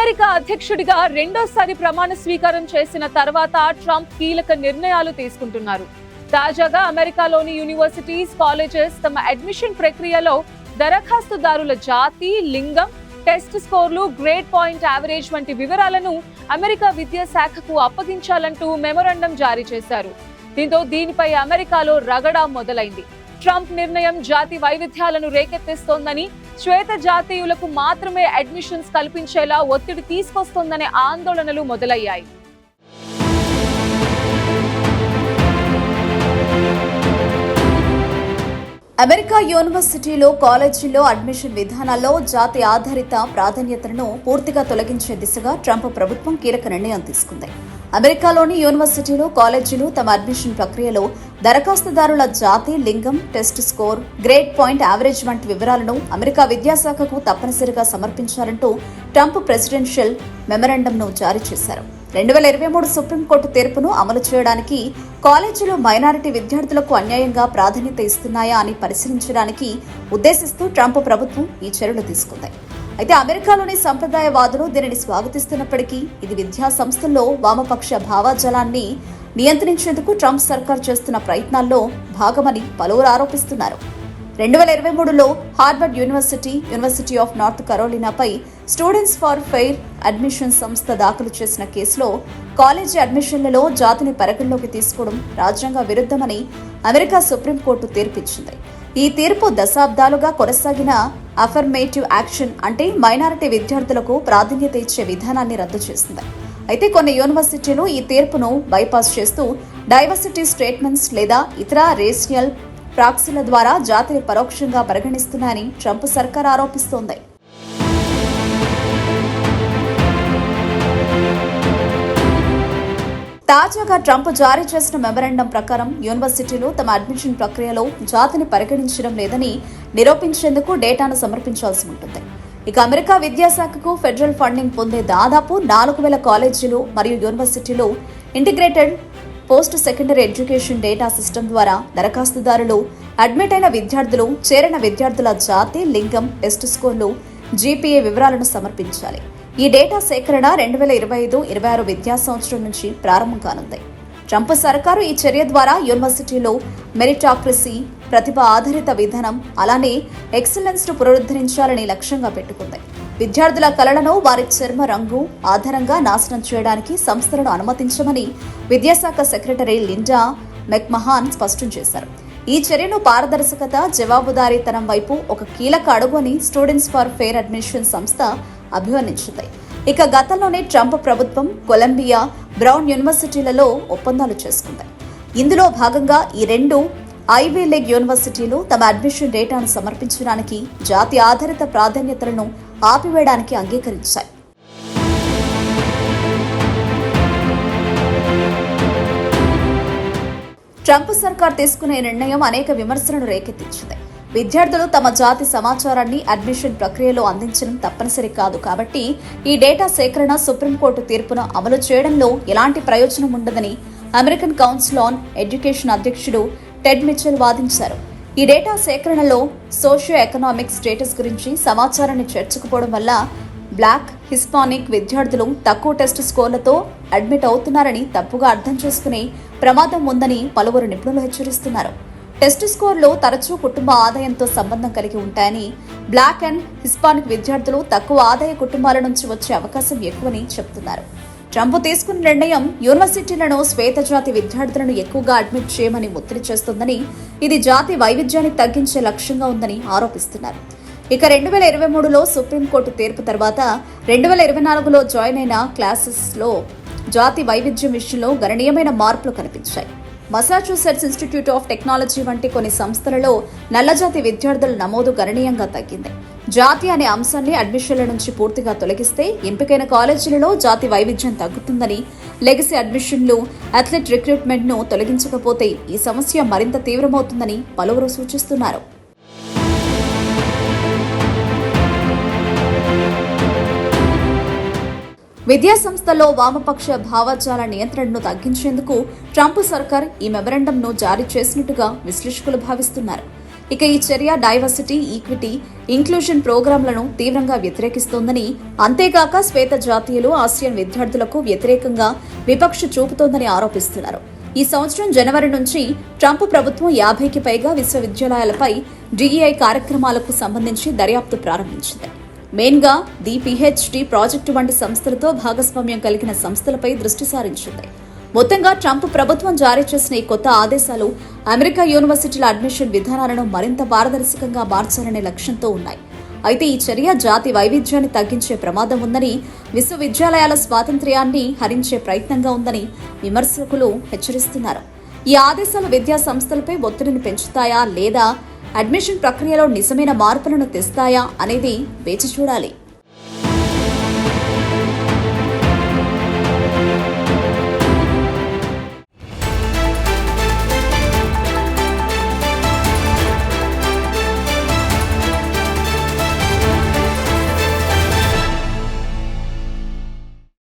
America అధ్యక్షుడిగా రెండోసారి ప్రమాణ స్వీకారం చేసిన తర్వాత ట్రంప్ కీలక నిర్ణయాలు తీసుకుంటున్నారు. తాజాగా అమెరికాలోని యూనివర్సిటీస్, కాలేజెస్ తమ అడ్మిషన్ ప్రక్రియలో దరఖాస్తుదారుల జాతి, లింగం, టెస్ట్ స్కోర్లు, గ్రేడ్ పాయింట్ యావరేజ్ వంటి వివరాలను అమెరికా విద్యాశాఖకు అప్పగించాలంటూ మెమోరాండం జారీ చేశారు. దీనిపై అమెరికాలో రగడ మొదలైంది. ట్రంప్ నిర్ణయం జాతి వైవిధ్యాలను రేకెత్తిస్తోందని, శ్వేత జాతీయులకు మాత్రమే అడ్మిషన్స్ కల్పించేలా ఒత్తిడి తీసుకొస్తోందనే ఆందోళనలు మొదలయ్యాయి. అమెరికా యూనివర్సిటీలో, కాలేజీల్లో అడ్మిషన్ విధానాల్లో జాతి ఆధారిత ప్రాధాన్యతలను పూర్తిగా తొలగించే దిశగా ట్రంప్ ప్రభుత్వం కీలక నిర్ణయం తీసుకుంది. అమెరికాలోని యూనివర్సిటీలు, కాలేజీలు తమ అడ్మిషన్ ప్రక్రియలో దరఖాస్తుదారుల జాతి, లింగం, test score, grade point average వంటి వివరాలను అమెరికా విద్యాశాఖకు తప్పనిసరిగా సమర్పించాలంటూ ట్రంప్ ప్రెసిడెన్షియల్ మెమరాండంను జారీ చేశారు. 2023 సుప్రీంకోర్టు తీర్పును అమలు చేయడానికి కాలేజీలు మైనారిటీ విద్యార్థులకు అన్యాయంగా ప్రాధాన్యత ఇస్తున్నాయా అని పరిశీలించడానికి ఉద్దేశిస్తూ ట్రంప్ ప్రభుత్వం ఈ చర్యలు తీసుకుంది. అయితే అమెరికాలోని సంప్రదాయవాదులు దీనిని స్వాగతిస్తున్నప్పటికీ ఇది విద్యా సంస్థల్లో వామపక్ష భావజాలాన్ని నియంత్రించేందుకు ట్రంప్ సర్కార్ చేస్తున్న ప్రయత్నాల్లో భాగమని పలువురు ఆరోపిస్తున్నారు. 2023లో హార్వర్డ్ యూనివర్సిటీ ఆఫ్ నార్త్ కరోలినాపై స్టూడెంట్స్ ఫర్ ఫెయిర్ అడ్మిషన్ సంస్థ దాఖలు చేసిన కేసులో కాలేజీ అడ్మిషన్లలో జాతిని పరిగణలోకి తీసుకోవడం రాజ్యాంగ విరుద్ధమని అమెరికా సుప్రీంకోర్టు తీర్పిచ్చింది. ఈ తీర్పు దశాబ్దాలుగా కొనసాగిన అఫర్మేటివ్ యాక్షన్ అంటే మైనారిటీ విద్యార్థులకు ప్రాధాన్యత ఇచ్చే విధానాన్ని రద్దు చేసింది. అయితే కొన్ని యూనివర్సిటీలు ఈ తీర్పును బైపాస్ చేస్తూ డైవర్సిటీ స్టేట్మెంట్స్ లేదా ఇతర రేషియల్ ప్రాక్సీల ద్వారా జాతిని పరోక్షంగా పరిగణిస్తున్నాయని ట్రంప్ సర్కార్ ఆరోపిస్తోంది. తాజాగా ట్రంప్ జారీ చేసిన మెమరాండం ప్రకారం యూనివర్సిటీలు తమ అడ్మిషన్ ప్రక్రియలో జాతిని పరిగణించడం లేదని నిరూపించేందుకు డేటాను సమర్పించాల్సి ఉంటుంది. ఇక అమెరికా విద్యాశాఖకు ఫెడరల్ ఫండింగ్ పొందే దాదాపు 4,000 కాలేజీలు మరియు యూనివర్సిటీలు integrated post secondary education data system ద్వారా దరఖాస్తుదారులు, అడ్మిట్ అయిన విద్యార్థులు, చేరిన విద్యార్థుల జాతి, లింగం, టెస్ట్ స్కోర్లు, జీపీఏ వివరాలను సమర్పించాలి. ఈ డేటా సేకరణ 2025-26 విద్యా సంవత్సరం నుంచి ప్రారంభం కానుంది. ట్రంప్ సర్కారు ఈ చర్య ద్వారా యూనివర్సిటీలో మెరిటాక్రసీ, ప్రతిభ ఆధారిత విధానం, అలానే ఎక్సలెన్స్ ను పునరుద్ధరించాలని లక్ష్యంగా పెట్టుకుంది. విద్యార్థుల కళలను వారి చర్మ రంగు ఆధారంగా నాశనం చేయడానికి సంస్థలను అనుమతించమని విద్యాశాఖ సెక్రటరీ లిండా మెక్మహాన్ స్పష్టం చేశారు. ఈ చర్యను పారదర్శకత, జవాబుదారీతనం వైపు ఒక కీలక అడుగు అని స్టూడెంట్స్ ఫర్ ఫెయిర్ అడ్మిషన్ సంస్థ అభివర్ణించింది. ఇక గతంలోనే ట్రంప్ ప్రభుత్వం కొలంబియా, బ్రౌన్ యూనివర్సిటీలలో ఒప్పందాలు చేసుకుంది. ఇందులో భాగంగా ఈ 2 ఐవీ లీగ్ యూనివర్సిటీలు తమ అడ్మిషన్ డేటాను సమర్పించడానికి జాతి ఆధారిత ప్రాధాన్యతలను ఆపివేయడానికి అంగీకరించాయి. ట్రంప్ సర్కార్ తీసుకునే నిర్ణయం అనేక విమర్శలను రేకెత్తించింది. విద్యార్థులు తమ జాతి సమాచారాన్ని అడ్మిషన్ ప్రక్రియలో అందించడం తప్పనిసరి కాదు కాబట్టి ఈ డేటా సేకరణ సుప్రీంకోర్టు తీర్పును అమలు చేయడంలో ఎలాంటి ప్రయోజనం ఉండదని అమెరికన్ కౌన్సిల్ ఆన్ ఎడ్యుకేషన్ అధ్యక్షుడు టెడ్ మిచెల్ వాదించారు. ఈ డేటా సేకరణలో సోషియో ఎకనామిక్ స్టేటస్ గురించి సమాచారాన్ని చేర్చకపోవడం వల్ల బ్లాక్, హిస్పానిక్ విద్యార్థులు తక్కువ టెస్ట్ స్కోర్లతో అడ్మిట్ అవుతున్నారని తప్పుగా అర్థం చేసుకునే ప్రమాదం ఉందని పలువురు నిపుణులు హెచ్చరిస్తున్నారు. టెస్ట్ స్కోర్లు తరచూ కుటుంబ ఆదాయంతో సంబంధం కలిగి ఉంటాయని, బ్లాక్ అండ్ హిస్పానిక్ విద్యార్థులు తక్కువ ఆదాయ కుటుంబాల నుంచి వచ్చే అవకాశం ఎక్కువని చెబుతున్నారు. ట్రంప్ తీసుకున్న నిర్ణయం యూనివర్సిటీలను శ్వేతజాతి విద్యార్థులను ఎక్కువగా అడ్మిట్ చేయమని ఒత్తిడి చేస్తోందని, ఇది జాతి వైవిధ్యాన్ని తగ్గించే లక్ష్యంగా ఉందని ఆరోపిస్తున్నారు. ఇక 2023లో సుప్రీంకోర్టు తీర్పు తర్వాత 2024లో జాయిన్ అయిన క్లాసెస్లో జాతి వైవిధ్యం విషయంలో గణనీయమైన మార్పులు కనిపించాయి. మసాచ్యూసెట్స్ ఇన్స్టిట్యూట్ ఆఫ్ టెక్నాలజీ వంటి కొన్ని సంస్థలలో నల్లజాతి విద్యార్థుల నమోదు గణనీయంగా తగ్గింది. జాతి అనే అంశాన్ని అడ్మిషన్ల నుంచి పూర్తిగా తొలగిస్తే ఎంపికైన కాలేజీలలో జాతి వైవిధ్యం తగ్గుతుందని, లెగసీ అడ్మిషన్లు, అథ్లెట్ రిక్రూట్మెంట్ను తొలగించకపోతే ఈ సమస్య మరింత తీవ్రమవుతుందని పలువురు సూచిస్తున్నారు. విద్యా సంస్థల్లో వామపక్ష భావజాల నియంత్రణను తగ్గించేందుకు ట్రంప్ సర్కార్ ఈ మెమరాండంను జారీ చేసినట్టుగా విశ్లేషకులు భావిస్తున్నారు. ఇక ఈ చర్య డైవర్సిటీ, ఈక్విటీ, ఇంక్లూజన్ ప్రోగ్రాంలను తీవ్రంగా వ్యతిరేకిస్తోందని, అంతేకాక శ్వేత జాతీయులు, ఆసియన్ విద్యార్థులకు వ్యతిరేకంగా వివక్ష చూపుతోందని ఆరోపిస్తున్నారు. ఈ సంవత్సరం జనవరి నుంచి ట్రంప్ ప్రభుత్వం 50కి పైగా విశ్వవిద్యాలయాలపై DEI కార్యక్రమాలకు సంబంధించి దర్యాప్తు ప్రారంభించింది. మెయిన్గా ది PhD ప్రాజెక్టు వంటి సంస్థలతో భాగస్వామ్యం కలిగిన సంస్థలపై దృష్టి సారించింది. మొత్తంగా ట్రంప్ ప్రభుత్వం జారీ చేసిన ఈ కొత్త ఆదేశాలు అమెరికా యూనివర్సిటీల అడ్మిషన్ విధానాలను మరింత పారదర్శకంగా మార్చాలనే లక్ష్యంతో ఉన్నాయి. అయితే ఈ చర్య జాతి వైవిధ్యాన్ని తగ్గించే ప్రమాదం ఉందని, విశ్వవిద్యాలయాల స్వాతంత్ర్యాన్ని హరించే ప్రయత్నంగా ఉందని విమర్శకులు హెచ్చరిస్తున్నారు. ఈ ఆదేశాలు విద్యా సంస్థలపై ఒత్తిడిని పెంచుతాయా లేదా అడ్మిషన్ ప్రక్రియలో నిజమైన మార్పులను తెస్తాయా అనేది వేచి చూడాలి.